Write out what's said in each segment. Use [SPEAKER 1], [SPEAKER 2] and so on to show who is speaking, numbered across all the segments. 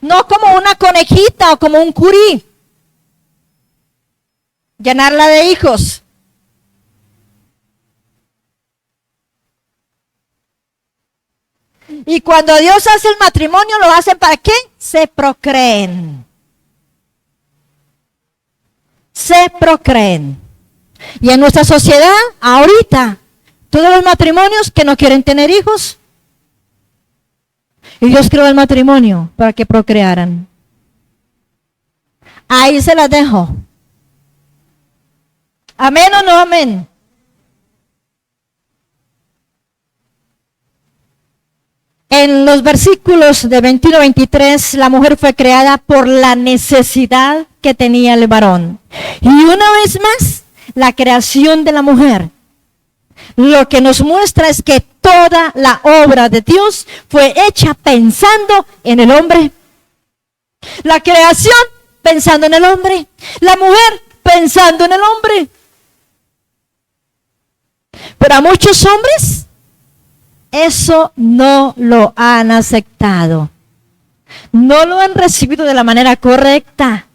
[SPEAKER 1] No como una conejita o como un curí. Llenarla de hijos. Y cuando Dios hace el matrimonio, ¿lo hacen para qué? Se procreen. Se procreen. Y en nuestra sociedad, ahorita, todos los matrimonios que no quieren tener hijos. Y Dios creó el matrimonio para que procrearan. Ahí se las dejo. ¿Amén o no amén? En los versículos de 21 a 23, la mujer fue creada por la necesidad que tenía el varón. Y una vez más, la creación de la mujer, lo que nos muestra es que toda la obra de Dios fue hecha pensando en el hombre. La creación pensando en el hombre. La mujer pensando en el hombre. Pero a muchos hombres eso no lo han aceptado. No lo han recibido de la manera correcta.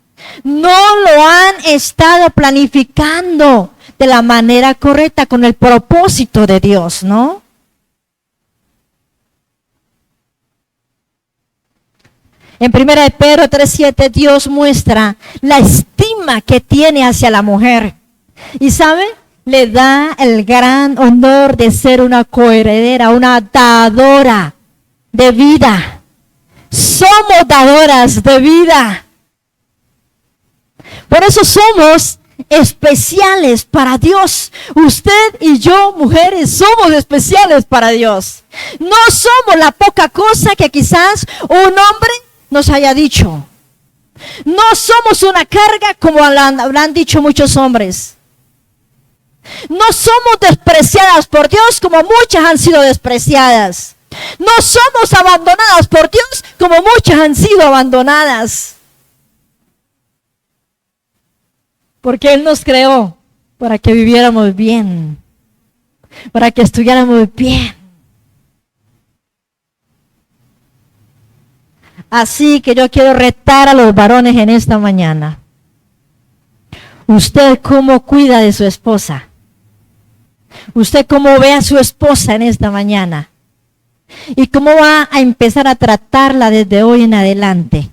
[SPEAKER 1] No lo han estado planificando de la manera correcta con el propósito de Dios, ¿no? En 1 Pedro 3:7 Dios muestra la estima que tiene hacia la mujer. Y ¿sabe? Le da el gran honor de ser una coheredera, una dadora de vida. Somos dadoras de vida. Por eso somos especiales para Dios. Usted y yo, mujeres, somos especiales para Dios. No somos la poca cosa que quizás un hombre nos haya dicho. No somos una carga como habrán dicho muchos hombres. No somos despreciadas por Dios como muchas han sido despreciadas. No somos abandonadas por Dios como muchas han sido abandonadas. Porque Él nos creó para que viviéramos bien, para que estuviéramos bien. Así que yo quiero retar a los varones en esta mañana. ¿Usted cómo cuida de su esposa? ¿Usted cómo ve a su esposa en esta mañana? ¿Y cómo va a empezar a tratarla desde hoy en adelante?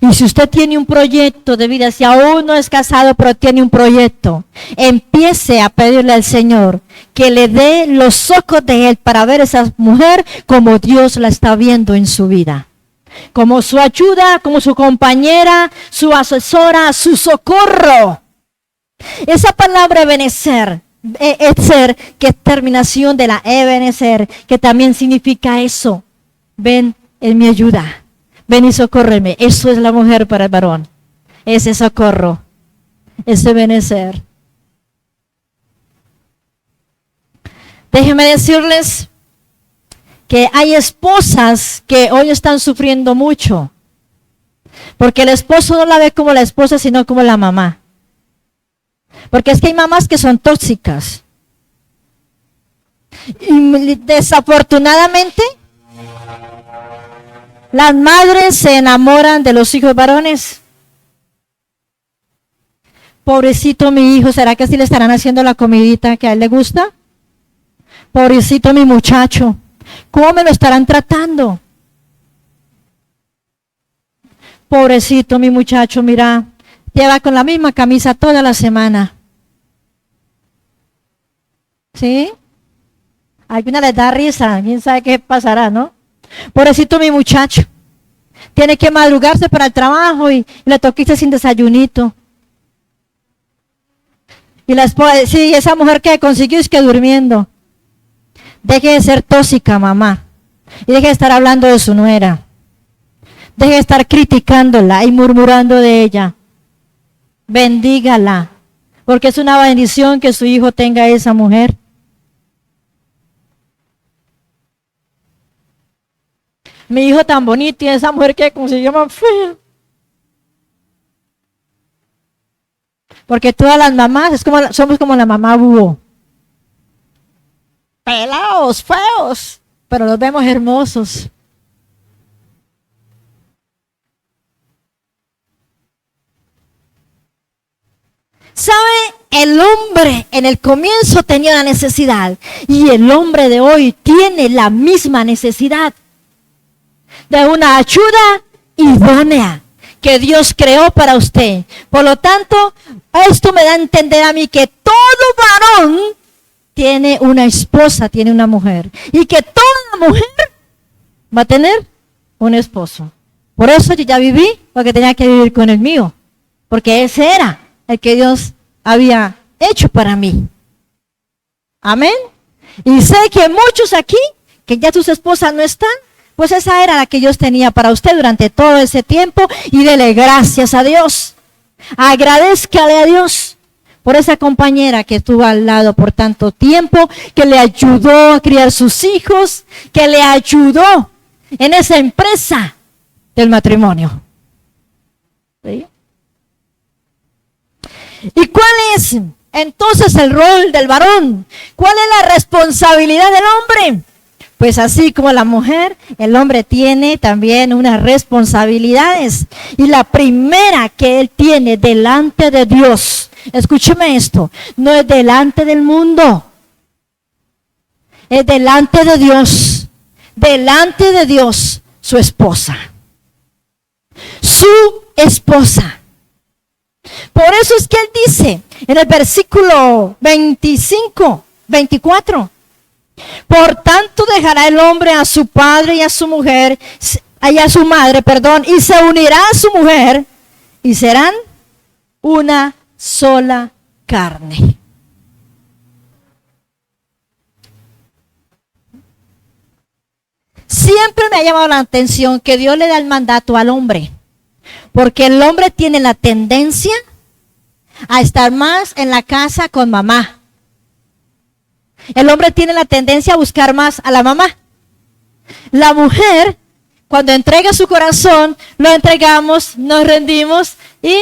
[SPEAKER 1] Y si usted tiene un proyecto de vida, si aún no es casado, pero tiene un proyecto, empiece a pedirle al Señor que le dé los ojos de Él para ver a esa mujer como Dios la está viendo en su vida. Como su ayuda, como su compañera, su asesora, su socorro. Esa palabra ebenecer, que es terminación de la ebenecer, que también significa eso. Ven en mi ayuda. Ven y socórreme. Eso es la mujer para el varón. Ese socorro. Ese benecer. Déjenme decirles que hay esposas que hoy están sufriendo mucho. Porque el esposo no la ve como la esposa, sino como la mamá. Porque es que hay mamás que son tóxicas. Y desafortunadamente, las madres se enamoran de los hijos varones. Pobrecito mi hijo, ¿será que así le estarán haciendo la comidita que a él le gusta? Pobrecito mi muchacho, ¿cómo me lo estarán tratando? Pobrecito mi muchacho, mira, lleva con la misma camisa toda la semana. ¿Sí? A alguna les da risa, quién sabe qué pasará, ¿no? Pobrecito mi muchacho, tiene que madrugarse para el trabajo y le toquiste sin desayunito. Y la esposa, sí, esa mujer que consiguió es que durmiendo. Deje de ser tóxica, mamá. Y deje de estar hablando de su nuera. Deje de estar criticándola y murmurando de ella. Bendígala, porque es una bendición que su hijo tenga a esa mujer. Mi hijo tan bonito y esa mujer que consiguió más fea. Porque todas las mamás somos como la mamá búho. Pelados, feos, pero los vemos hermosos. ¿Sabe? El hombre en el comienzo tenía una necesidad y el hombre de hoy tiene la misma necesidad de una ayuda idónea que Dios creó para usted. Por lo tanto, esto me da a entender a mí que todo varón tiene una esposa, tiene una mujer, y que toda mujer va a tener un esposo. Por eso yo ya viví lo que tenía que vivir con el mío, porque ese era el que Dios había hecho para mí. Amén. Y sé que muchos aquí, que ya sus esposas no están, pues esa era la que Dios tenía para usted durante todo ese tiempo, y dele gracias a Dios. Agradézcale a Dios por esa compañera que estuvo al lado por tanto tiempo, que le ayudó a criar sus hijos, que le ayudó en esa empresa del matrimonio. ¿Sí? ¿Y cuál es entonces el rol del varón? ¿Cuál es la responsabilidad del hombre? Pues así como la mujer, el hombre tiene también unas responsabilidades. Y la primera que él tiene delante de Dios, escúcheme esto, no es delante del mundo, es delante de Dios. Delante de Dios, su esposa. Su esposa. Por eso es que él dice en el versículo 24, por tanto dejará el hombre a su padre y a su mujer, y a su madre, y se unirá a su mujer, y serán una sola carne. Siempre me ha llamado la atención que Dios le da el mandato al hombre, porque el hombre tiene la tendencia a estar más en la casa con mamá. El hombre tiene la tendencia a buscar más a la mamá. La mujer, cuando entrega su corazón, lo entregamos, nos rendimos y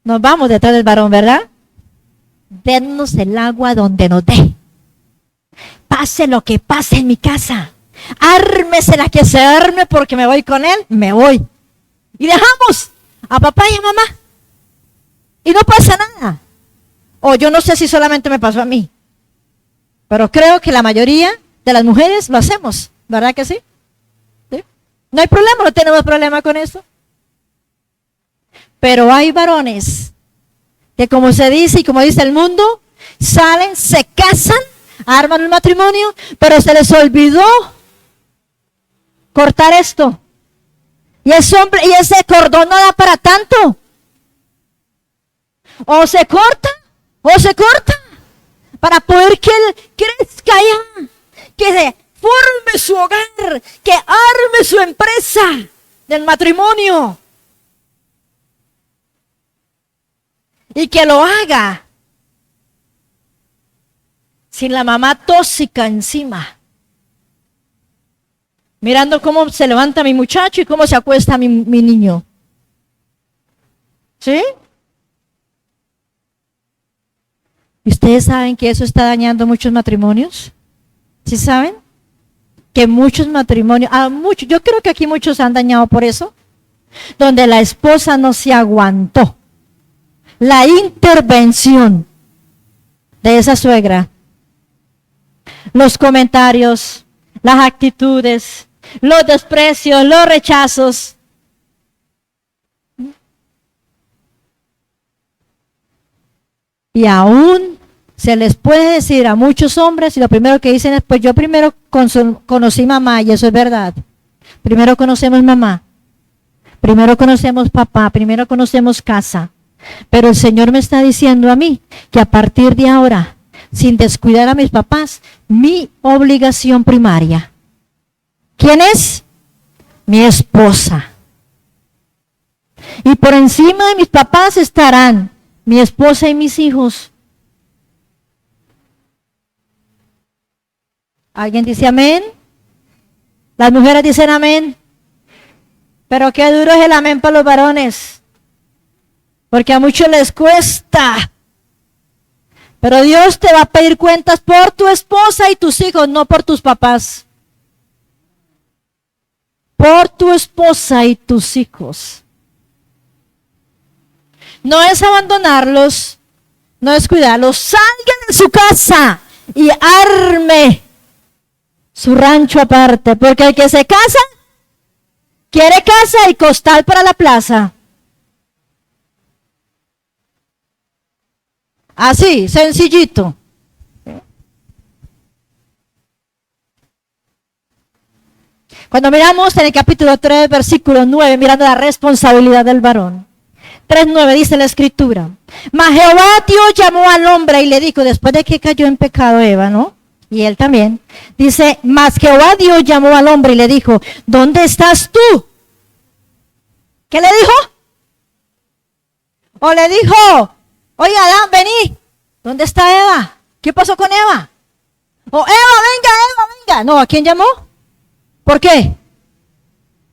[SPEAKER 1] nos vamos detrás del varón, ¿verdad? Dennos el agua donde nos dé. Pase lo que pase en mi casa. Ármese la que se arme, porque me voy con él, me voy. Y dejamos a papá y a mamá. Y no pasa nada. O yo no sé si solamente me pasó a mí, pero creo que la mayoría de las mujeres lo hacemos, ¿verdad que sí? ¿Sí? No hay problema, no tenemos problema con eso. Pero hay varones que, como se dice y como dice el mundo, salen, se casan, arman un matrimonio, pero se les olvidó cortar esto. Y ese hombre, y ese cordón no da para tanto. O se corta para poder que él crezca allá, que se forme su hogar, que arme su empresa del matrimonio y que lo haga sin la mamá tóxica encima, mirando cómo se levanta mi muchacho y cómo se acuesta mi niño. ¿Sí? ¿Y ustedes saben que eso está dañando muchos matrimonios? ¿Sí saben? Que muchos matrimonios, yo creo que aquí muchos han dañado por eso, donde la esposa no se aguantó la intervención de esa suegra, los comentarios, las actitudes, los desprecios, los rechazos. Y aún se les puede decir a muchos hombres, y lo primero que dicen es, pues yo primero conocí mamá, y eso es verdad. Primero conocemos mamá, primero conocemos papá, primero conocemos casa. Pero el Señor me está diciendo a mí que a partir de ahora, sin descuidar a mis papás, mi obligación primaria, ¿quién es? Mi esposa. Y por encima de mis papás estarán mi esposa y mis hijos. ¿Alguien dice amén? Las mujeres dicen amén. Pero qué duro es el amén para los varones, porque a muchos les cuesta. Pero Dios te va a pedir cuentas por tu esposa y tus hijos, no por tus papás. Por tu esposa y tus hijos. No es abandonarlos, no es cuidarlos. Salga de su casa y arme su rancho aparte, porque el que se casa quiere casa y costal para la plaza. Así, sencillito. Cuando miramos en el capítulo 3, versículo 9, mirando la responsabilidad del varón. 3:9 dice la escritura. Mas Jehová Dios llamó al hombre y le dijo, después de que cayó en pecado Eva, ¿no? Y él también. Dice, mas Jehová Dios llamó al hombre y le dijo, ¿dónde estás tú? ¿Qué le dijo? O le dijo, oye Adán, vení. ¿Dónde está Eva? ¿Qué pasó con Eva? O Eva, venga. No, ¿a quién llamó? ¿Por qué?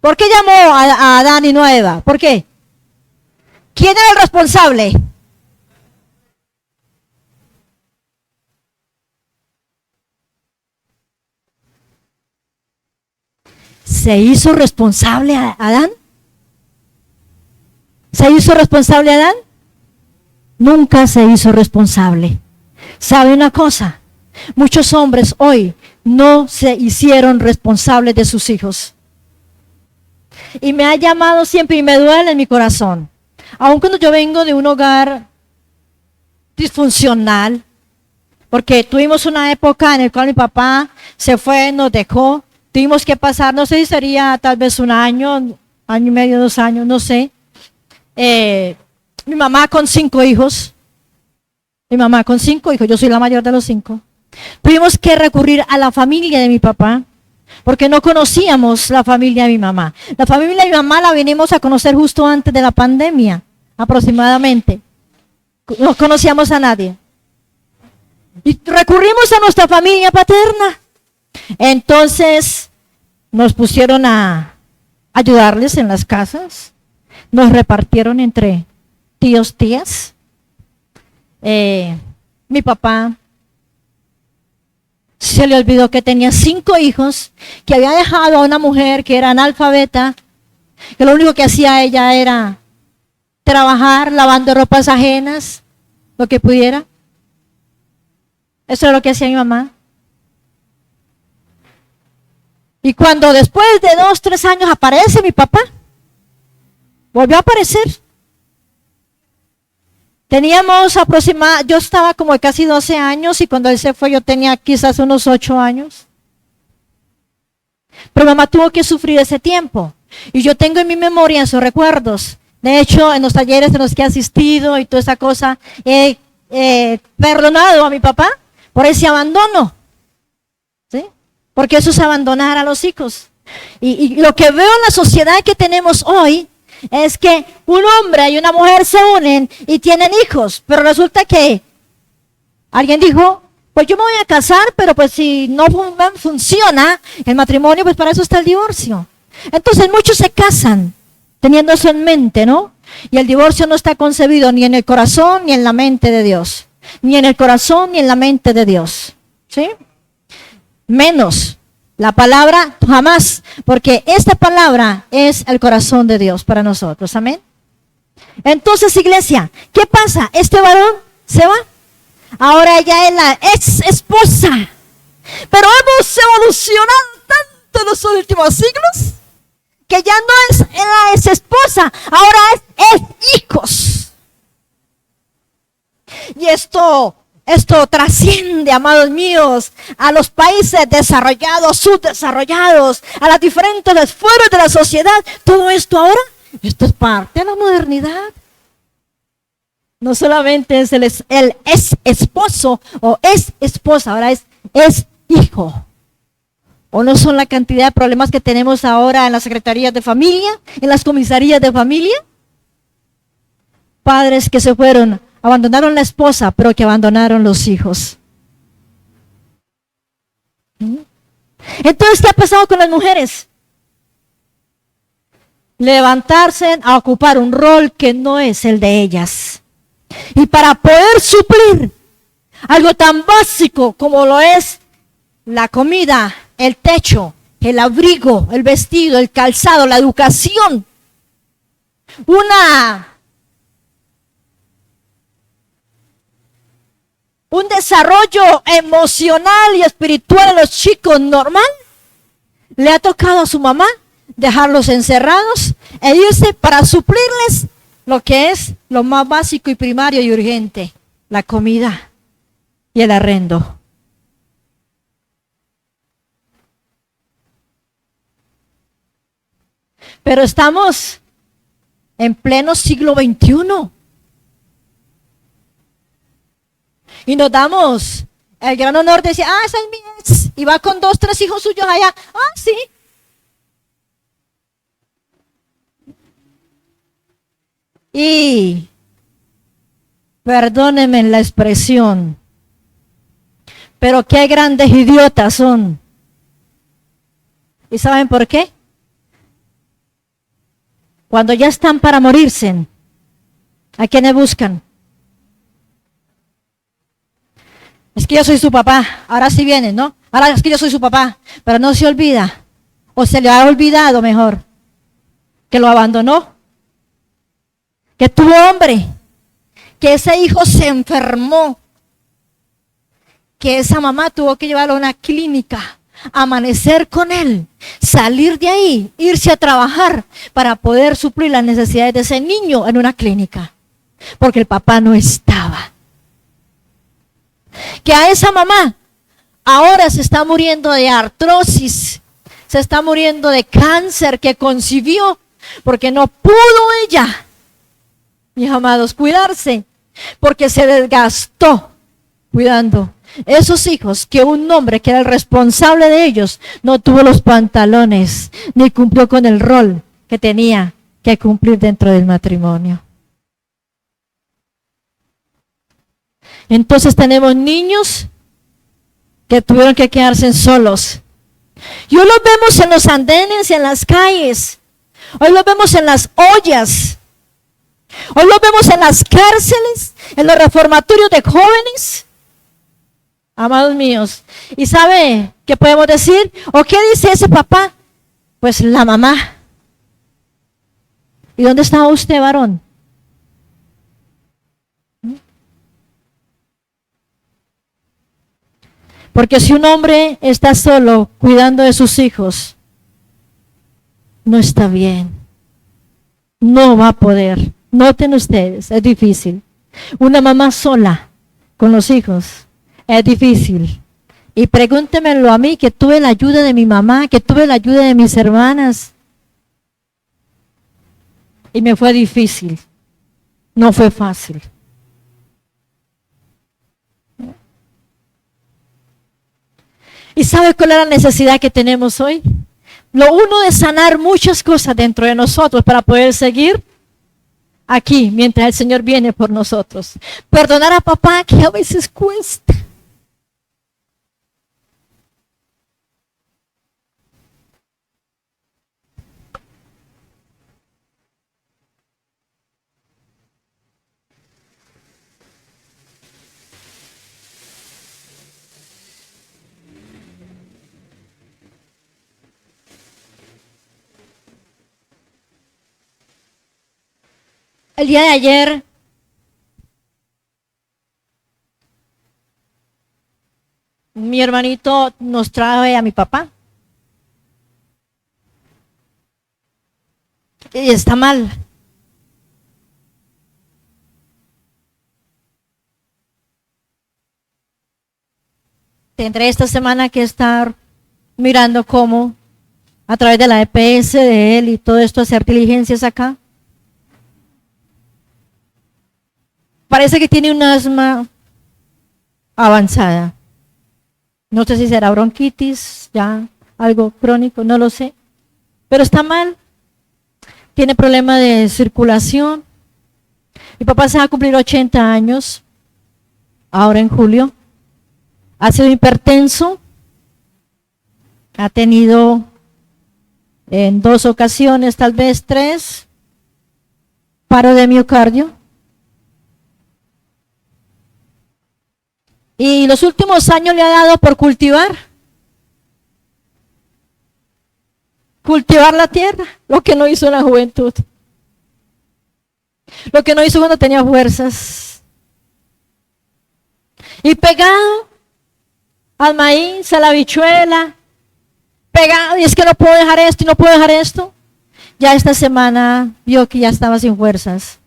[SPEAKER 1] ¿Por qué llamó a Adán y no a Eva? ¿Por qué? ¿Quién era el responsable? ¿Se hizo responsable a Adán? ¿Se hizo responsable a Adán? Nunca se hizo responsable. ¿Sabe una cosa? Muchos hombres hoy no se hicieron responsables de sus hijos. Y me ha llamado siempre y me duele en mi corazón. Aun cuando yo vengo de un hogar disfuncional, porque tuvimos una época en la cual mi papá se fue, nos dejó, tuvimos que pasar, no sé si sería tal vez un año y medio, 2 años, no sé. Mi mamá con 5 hijos, yo soy la mayor de los 5. Tuvimos que recurrir a la familia de mi papá, porque no conocíamos la familia de mi mamá. La familia de mi mamá la vinimos a conocer justo antes de la pandemia, aproximadamente. No conocíamos a nadie. Y recurrimos a nuestra familia paterna. Entonces nos pusieron a ayudarles en las casas. Nos repartieron entre tíos, tías. Mi papá se le olvidó que tenía 5 hijos, que había dejado a una mujer que era analfabeta, que lo único que hacía ella era trabajar lavando ropas ajenas, lo que pudiera. Eso es lo que hacía mi mamá. Y cuando después de 2, 3 años aparece mi papá, volvió a aparecer. Teníamos yo estaba como de casi 12 años y cuando él se fue yo tenía quizás unos 8 años. Pero mamá tuvo que sufrir ese tiempo. Y yo tengo en mi memoria esos recuerdos. De hecho, en los talleres en los que he asistido y toda esa cosa, he perdonado a mi papá por ese abandono. ¿Sí? Porque eso es abandonar a los hijos. Y lo que veo en la sociedad que tenemos hoy es que un hombre y una mujer se unen y tienen hijos, pero resulta que alguien dijo, pues yo me voy a casar, pero pues si no funciona el matrimonio, pues para eso está el divorcio. Entonces muchos se casan teniendo eso en mente, ¿no? Y el divorcio no está concebido ni en el corazón ni en la mente de Dios. Ni en el corazón ni en la mente de Dios. ¿Sí? Menos la palabra jamás, porque esta palabra es el corazón de Dios para nosotros. Amén. Entonces, iglesia, ¿qué pasa? Este varón se va. Ahora ella es la ex esposa. Pero hemos evolucionado tanto en los últimos siglos que ya no es la ex esposa, ahora es hijos. Y esto trasciende, amados míos, a los países desarrollados, subdesarrollados, a las diferentes esferas de la sociedad. Todo esto ahora, esto es parte de la modernidad. No solamente es el ex esposo o ex esposa, ahora es hijo. ¿O no son la cantidad de problemas que tenemos ahora en las secretarías de familia, en las comisarías de familia? Padres que se fueron, abandonaron la esposa, pero que abandonaron los hijos. Entonces, ¿qué ha pasado con las mujeres? Levantarse a ocupar un rol que no es el de ellas. Y para poder suplir algo tan básico como lo es la comida, el techo, el abrigo, el vestido, el calzado, la educación, una un desarrollo emocional y espiritual a los chicos normal, le ha tocado a su mamá dejarlos encerrados e irse para suplirles lo que es lo más básico y primario y urgente, la comida y el arrendo. Pero estamos en pleno siglo XXI. Y nos damos el gran honor de decir, esa es mi ex. Y va con 2, 3 hijos suyos allá. Sí. Y, perdónenme la expresión, pero qué grandes idiotas son. ¿Y saben por qué? Cuando ya están para morirse, ¿a quiénes buscan? Es que yo soy su papá, ahora sí viene, ¿no? Ahora es que yo soy su papá, pero no se olvida, o se le ha olvidado mejor, que lo abandonó, que tuvo hambre, que ese hijo se enfermó, que esa mamá tuvo que llevarlo a una clínica, amanecer con él, salir de ahí, irse a trabajar para poder suplir las necesidades de ese niño en una clínica, porque el papá no estaba. Que a esa mamá ahora se está muriendo de artrosis, se está muriendo de cáncer que concibió, porque no pudo ella, mis amados, cuidarse, porque se desgastó cuidando esos hijos, que un hombre que era el responsable de ellos no tuvo los pantalones ni cumplió con el rol que tenía que cumplir dentro del matrimonio. Entonces tenemos niños que tuvieron que quedarse solos. Y hoy los vemos en los andenes y en las calles. Hoy los vemos en las ollas. Hoy los vemos en las cárceles, en los reformatorios de jóvenes. Amados míos, ¿y sabe qué podemos decir? ¿O qué dice ese papá? Pues la mamá. ¿Y dónde estaba usted, varón? Porque si un hombre está solo cuidando de sus hijos, no está bien. No va a poder. Noten ustedes, es difícil. Una mamá sola con los hijos es difícil. Y pregúntemelo a mí, que tuve la ayuda de mi mamá, que tuve la ayuda de mis hermanas. Y me fue difícil. No fue fácil. ¿Y sabe cuál es la necesidad que tenemos hoy? Lo uno de sanar muchas cosas dentro de nosotros para poder seguir aquí mientras el Señor viene por nosotros. Perdonar a papá, que a veces cuesta. El día de ayer mi hermanito nos trae a mi papá. Y está mal. Tendré esta semana que estar mirando cómo a través de la EPS de él y todo esto hacer diligencias acá. Parece que tiene un asma avanzada. No sé si será bronquitis, ya algo crónico, no lo sé. Pero está mal. Tiene problema de circulación. Mi papá se va a cumplir 80 años, ahora en julio. Ha sido hipertenso. Ha tenido en 2 ocasiones, tal vez 3, paro de miocardio. Y los últimos años le ha dado por cultivar la tierra, lo que no hizo en la juventud, lo que no hizo cuando tenía fuerzas. Y pegado al maíz, a la habichuela, pegado, y es que no puedo dejar esto y no puedo dejar esto. Ya esta semana vio que ya estaba sin fuerzas.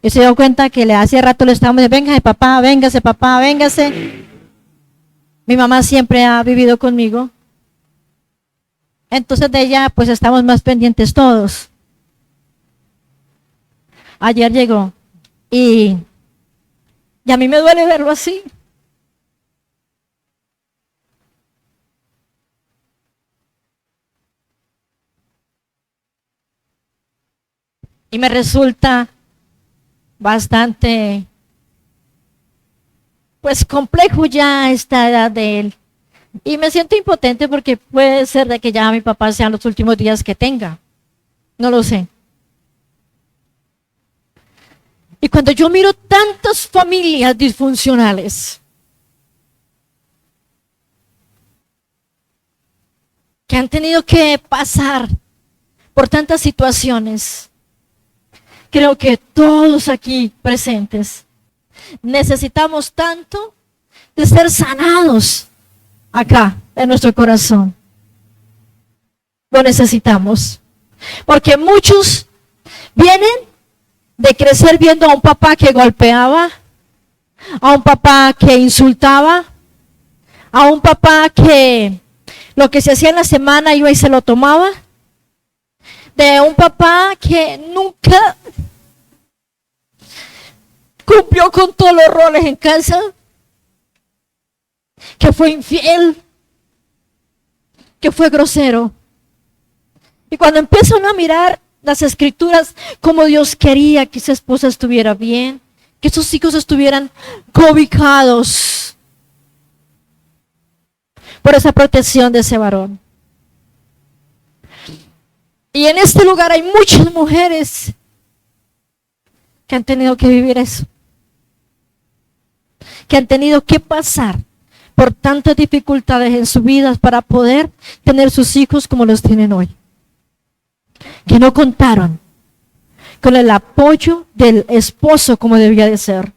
[SPEAKER 1] Y se dio cuenta que le hacía rato le estábamos diciendo, véngase papá, véngase. Mi mamá siempre ha vivido conmigo. Entonces de ella pues estamos más pendientes todos. Ayer llegó y a mí me duele verlo así. Y me resulta bastante, pues complejo ya esta edad de él. Y me siento impotente porque puede ser de que ya mi papá sean los últimos días que tenga. No lo sé. Y cuando yo miro tantas familias disfuncionales que han tenido que pasar por tantas situaciones, creo que todos aquí presentes necesitamos tanto de ser sanados acá en nuestro corazón. Lo necesitamos. Porque muchos vienen de crecer viendo a un papá que golpeaba, a un papá que insultaba, a un papá que lo que se hacía en la semana iba y se lo tomaba, de un papá que nunca cumplió con todos los roles en casa, que fue infiel, que fue grosero. Y cuando empiezan a mirar las escrituras, como Dios quería que esa esposa estuviera bien, que sus hijos estuvieran cobijados por esa protección de ese varón. Y en este lugar hay muchas mujeres que han tenido que vivir eso, que han tenido que pasar por tantas dificultades en su vida para poder tener sus hijos como los tienen hoy. Que no contaron con el apoyo del esposo como debía de ser.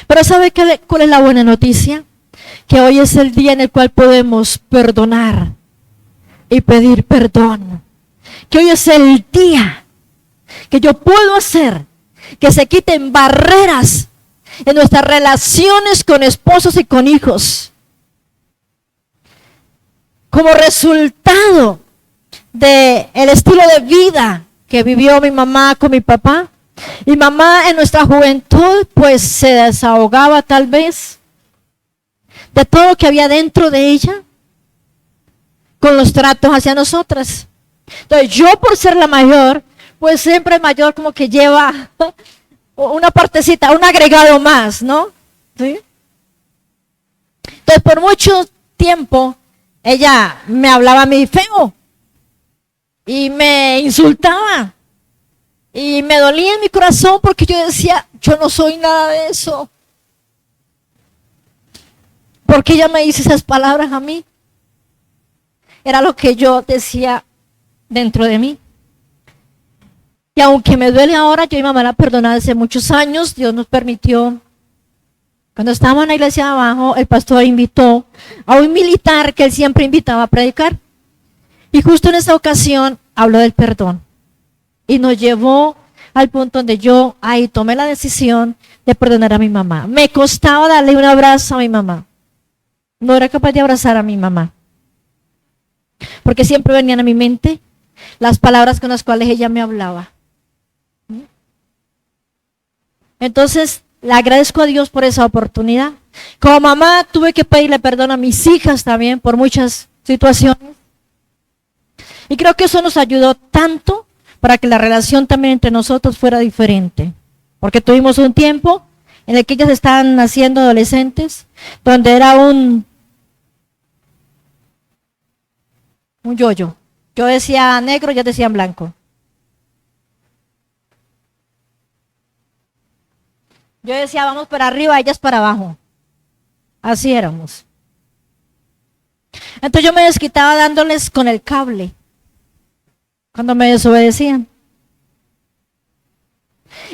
[SPEAKER 1] Pero ¿sabe cuál es la buena noticia? Que hoy es el día en el cual podemos perdonar y pedir perdón. Que hoy es el día que yo puedo hacer que se quiten barreras en nuestras relaciones con esposos y con hijos. Como resultado del estilo de vida que vivió mi mamá con mi papá. Mi mamá en nuestra juventud pues se desahogaba tal vez de todo lo que había dentro de ella con los tratos hacia nosotras. Entonces yo por ser la mayor, pues siempre el mayor como que lleva una partecita, un agregado más, ¿no? ¿Sí? Entonces por mucho tiempo ella me hablaba a mí feo y me insultaba y me dolía en mi corazón porque yo decía, yo no soy nada de eso. ¿Por qué ella me dice esas palabras a mí? Era lo que yo decía dentro de mí. Y aunque me duele ahora, yo y mi mamá la perdoné hace muchos años. Dios nos permitió. Cuando estábamos en la iglesia de abajo, el pastor invitó a un militar que él siempre invitaba a predicar. Y justo en esa ocasión habló del perdón. Y nos llevó al punto donde yo ahí tomé la decisión de perdonar a mi mamá. Me costaba darle un abrazo a mi mamá. No era capaz de abrazar a mi mamá. Porque siempre venían a mi mente las palabras con las cuales ella me hablaba. Entonces, le agradezco a Dios por esa oportunidad. Como mamá tuve que pedirle perdón a mis hijas también por muchas situaciones. Y creo que eso nos ayudó tanto para que la relación también entre nosotros fuera diferente. Porque tuvimos un tiempo en el que ellas estaban naciendo adolescentes, donde era un yo-yo. Yo decía negro, ellas decían blanco. Yo decía vamos para arriba, ellas para abajo. Así éramos. Entonces yo me desquitaba dándoles con el cable cuando me desobedecían.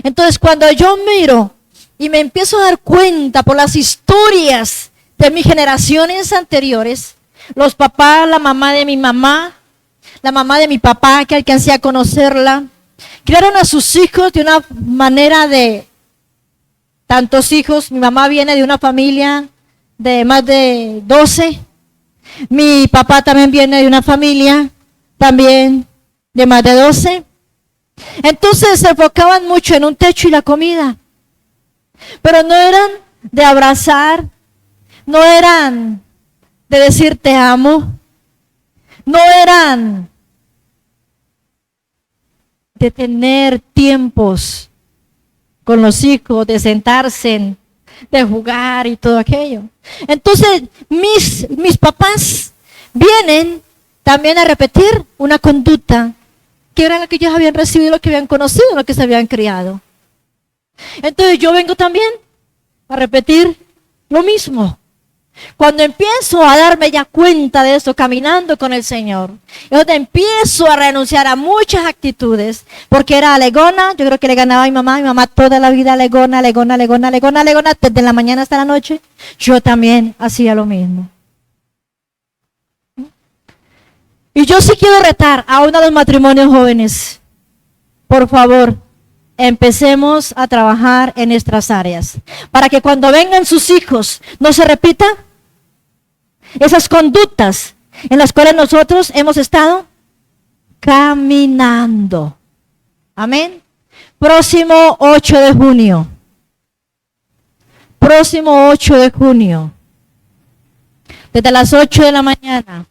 [SPEAKER 1] Entonces, cuando yo miro y me empiezo a dar cuenta por las historias de mis generaciones anteriores, los papás, la mamá de mi mamá, la mamá de mi papá, que alcancé a conocerla, criaron a sus hijos de una manera de tantos hijos. Mi mamá viene de una familia de más de 12. Mi papá también viene de una familia también de más de 12. Entonces se enfocaban mucho en un techo y la comida. Pero no eran de abrazar, no eran de decir te amo, no eran de tener tiempos con los hijos, de sentarse, de jugar y todo aquello. Entonces mis papás vienen también a repetir una conducta que era la que ellos habían recibido, lo que habían conocido, lo que se habían criado. Entonces yo vengo también a repetir lo mismo. Cuando empiezo a darme ya cuenta de eso, caminando con el Señor, es donde empiezo a renunciar a muchas actitudes, porque era alegona. Yo creo que le ganaba a mi mamá toda la vida alegona, desde la mañana hasta la noche. Yo también hacía lo mismo. Y yo sí quiero retar a uno de los matrimonios jóvenes. Por favor, empecemos a trabajar en nuestras áreas, para que cuando vengan sus hijos no se repita esas conductas en las cuales nosotros hemos estado caminando. Amén. Próximo 8 de junio. Próximo 8 de junio. Desde las 8 de la mañana.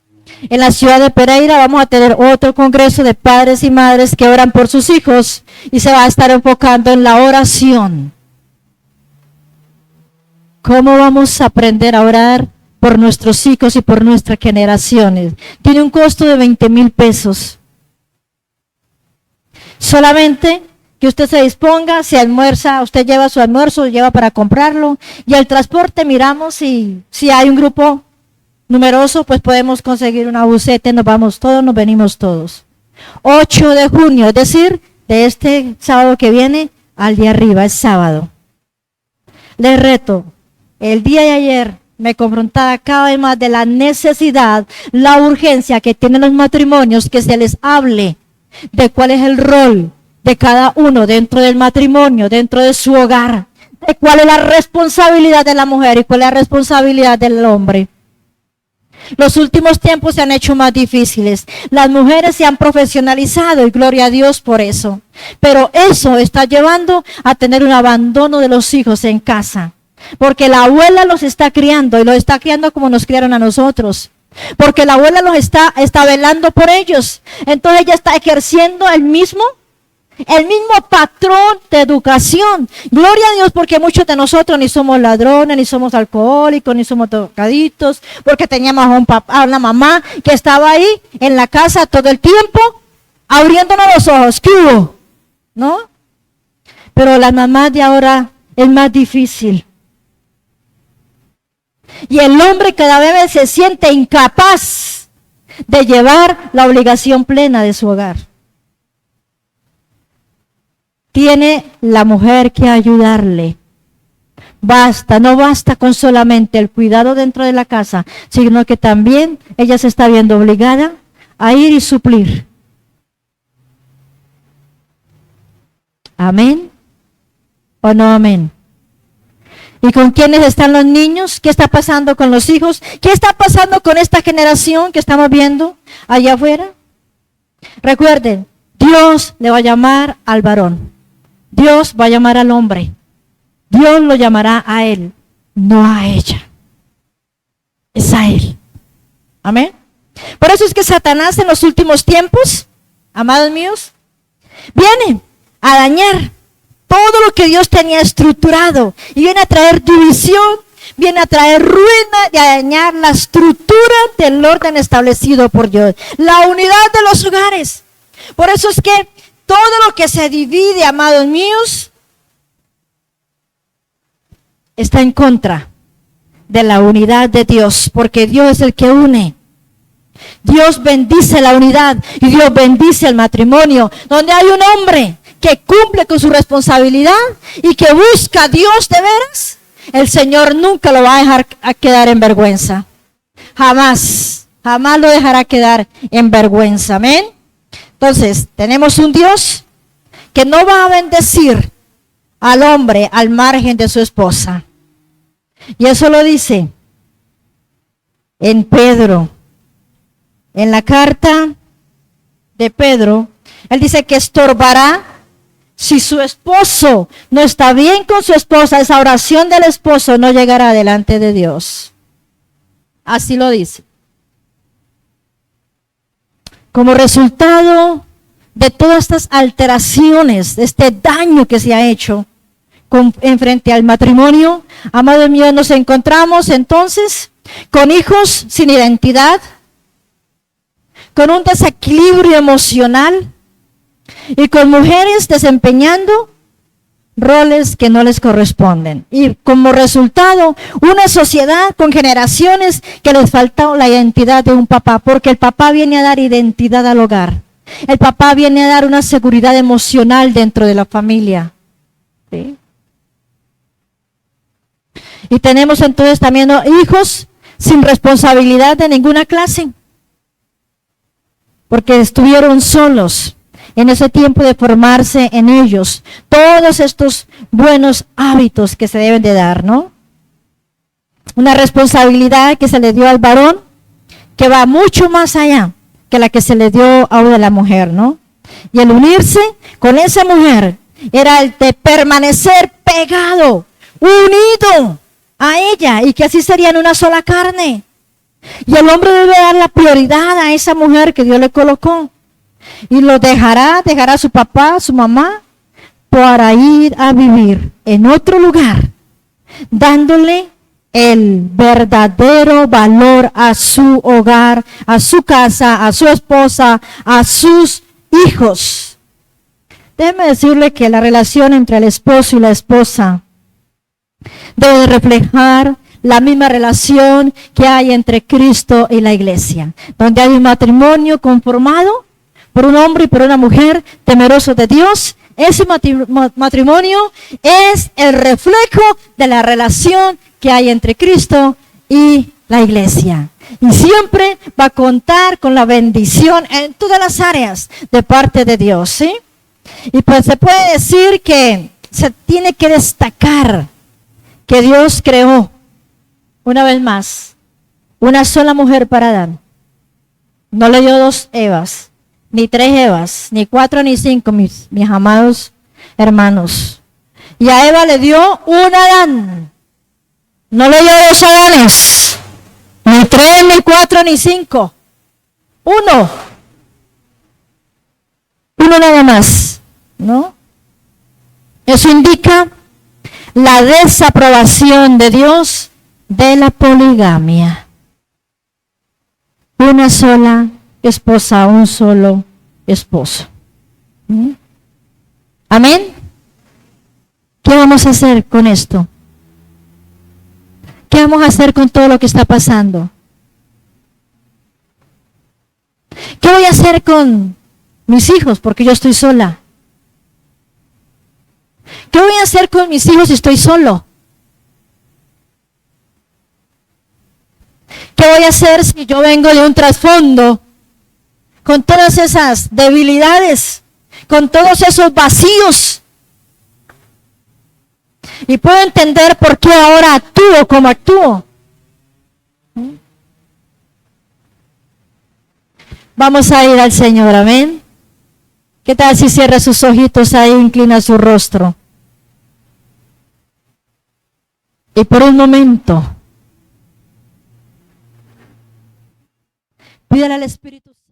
[SPEAKER 1] En la ciudad de Pereira vamos a tener otro congreso de padres y madres que oran por sus hijos y se va a estar enfocando en la oración. ¿Cómo vamos a aprender a orar por nuestros hijos y por nuestras generaciones? Tiene un costo de 20,000 pesos. Solamente que usted se disponga, se almuerza, usted lleva su almuerzo, lleva para comprarlo, y el transporte miramos si hay un grupo numeroso, pues podemos conseguir una buseta, nos vamos todos, nos venimos todos. 8 de junio, es decir, de este sábado que viene al día arriba, es sábado. Les reto, el día de ayer me confrontaba cada vez más de la necesidad, la urgencia que tienen los matrimonios, que se les hable de cuál es el rol de cada uno dentro del matrimonio, dentro de su hogar, de cuál es la responsabilidad de la mujer y cuál es la responsabilidad del hombre. Los últimos tiempos se han hecho más difíciles. Las mujeres se han profesionalizado y gloria a Dios por eso. Pero eso está llevando a tener un abandono de los hijos en casa. Porque la abuela los está criando y los está criando como nos criaron a nosotros. Porque la abuela los está velando por ellos. Entonces ella está ejerciendo el mismo patrón de educación. Gloria a Dios, porque muchos de nosotros ni somos ladrones, ni somos alcohólicos, ni somos tocaditos, porque teníamos a una mamá que estaba ahí en la casa todo el tiempo, abriéndonos los ojos. ¿Qué hubo? ¿No? Pero la mamá de ahora es más difícil. Y el hombre cada vez se siente incapaz de llevar la obligación plena de su hogar. Tiene la mujer que ayudarle. No basta con solamente el cuidado dentro de la casa, sino que también ella se está viendo obligada a ir y suplir. ¿Amén? ¿O no amén? ¿Y con quiénes están los niños? ¿Qué está pasando con los hijos? ¿Qué está pasando con esta generación que estamos viendo allá afuera? Recuerden, Dios le va a llamar al varón. Dios va a llamar al hombre. Dios lo llamará a él, no a ella. Es a él. Amén. Por eso es que Satanás en los últimos tiempos, amados míos, viene a dañar todo lo que Dios tenía estructurado y viene a traer división, viene a traer ruina y a dañar la estructura del orden establecido por Dios, la unidad de los hogares. Por eso es que todo lo que se divide, amados míos, está en contra de la unidad de Dios, porque Dios es el que une. Dios bendice la unidad y Dios bendice el matrimonio, donde hay un hombre que cumple con su responsabilidad y que busca a Dios de veras, el Señor nunca lo va a dejar a quedar en vergüenza. Jamás, jamás lo dejará quedar en vergüenza. Amén. Entonces, tenemos un Dios que no va a bendecir al hombre al margen de su esposa. Y eso lo dice en Pedro, en la carta de Pedro, él dice que estorbará si su esposo no está bien con su esposa, esa oración del esposo no llegará delante de Dios. Así lo dice. Como resultado de todas estas alteraciones, de este daño que se ha hecho en frente al matrimonio, amados míos, nos encontramos entonces con hijos sin identidad, con un desequilibrio emocional y con mujeres desempeñando roles que no les corresponden. Y como resultado, una sociedad con generaciones que les falta la identidad de un papá, porque el papá viene a dar identidad al hogar. El papá viene a dar una seguridad emocional dentro de la familia. ¿Sí? Y tenemos entonces también hijos sin responsabilidad de ninguna clase, porque estuvieron solos en ese tiempo de formarse en ellos todos estos buenos hábitos que se deben de dar, ¿no? Una responsabilidad que se le dio al varón que va mucho más allá que la que se le dio a la mujer, ¿no? Y el unirse con esa mujer era el de permanecer pegado, unido a ella, y que así serían una sola carne. Y el hombre debe dar la prioridad a esa mujer que Dios le colocó. Y lo dejará a su papá, a su mamá, para ir a vivir en otro lugar, dándole el verdadero valor a su hogar, a su casa, a su esposa, a sus hijos. Déjeme decirle que la relación entre el esposo y la esposa debe reflejar la misma relación que hay entre Cristo y la iglesia, donde hay un matrimonio conformado por un hombre y por una mujer temerosos de Dios. Ese matrimonio es el reflejo de la relación que hay entre Cristo y la iglesia. Y siempre va a contar con la bendición en todas las áreas de parte de Dios, ¿sí? Y pues se puede decir que se tiene que destacar que Dios creó, una vez más, una sola mujer para Adán. No le dio 2 Evas, ni 3 Evas, ni 4, ni 5, mis amados hermanos. Y a Eva le dio un Adán. No le dio 2 Adanes, ni 3, ni 4, ni 5. Uno nada más, ¿no? Eso indica la desaprobación de Dios de la poligamia. Una sola esposa, un solo esposo. ¿Mm? Amén. ¿Qué vamos a hacer con esto? ¿Qué vamos a hacer con todo lo que está pasando? ¿Qué voy a hacer con mis hijos? Porque yo estoy sola. ¿Qué voy a hacer con mis hijos si estoy solo? ¿Qué voy a hacer si yo vengo de un trasfondo con todas esas debilidades, con todos esos vacíos? Y puedo entender por qué ahora actúo como actúo. Vamos a ir al Señor, amén. ¿Qué tal si cierra sus ojitos ahí, inclina su rostro? Y por un momento, pídale al Espíritu Santo.